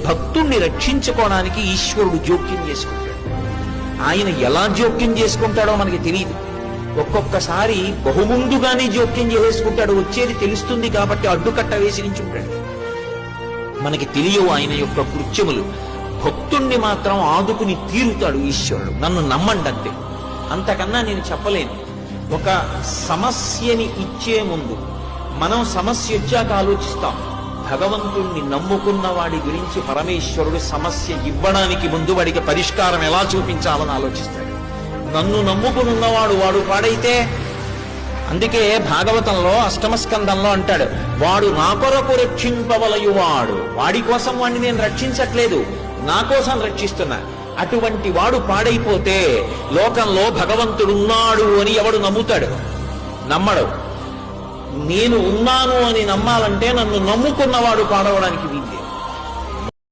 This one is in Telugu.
భక్తుణ్ణి రక్షించుకోవడానికి ఈశ్వరుడు జోక్యం చేసుకుంటాడు. ఆయన ఎలా జోక్యం చేసుకుంటాడో మనకి తెలియదు. ఒక్కొక్కసారి బహుముందుగానే జోక్యం చేసుకుంటాడు. వచ్చేది తెలుస్తుంది కాబట్టి అడ్డుకట్ట వేసి నించుంటాడు. మనకి తెలియవు ఆయన యొక్క కృత్యములు. భక్తుణ్ణి మాత్రం ఆదుకుని తీరుతాడు ఈశ్వరుడు. నన్ను నమ్మండి అంతే, అంతకన్నా నేను చెప్పలేను. ఒక సమస్యని ఇచ్చే ముందు మనం సమస్య వచ్చాక ఆలోచిస్తాం. భగవంతుణ్ణి నమ్ముకున్న వాడి గురించి పరమేశ్వరుడు సమస్య ఇవ్వడానికి ముందు వాడికి పరిష్కారం ఎలా చూపించాలని ఆలోచిస్తాడు. నన్ను నమ్ముకునున్నవాడు వాడు పాడైతే, అందుకే భాగవతంలో అష్టమ స్కందంలో అంటాడు, వాడు నా కొరకు రక్షింపవలయువాడు. వాడి కోసం వాడిని నేను రక్షించట్లేదు, నా కోసం రక్షిస్తున్నా. అటువంటి వాడు పాడైపోతే లోకంలో భగవంతుడున్నాడు అని ఎవడు నమ్ముతాడు? నమ్మడు. నేను ఉన్నాను అని నమ్మాలంటే నన్ను నమ్ముకున్నవాడు పాడవడానికి వీలు.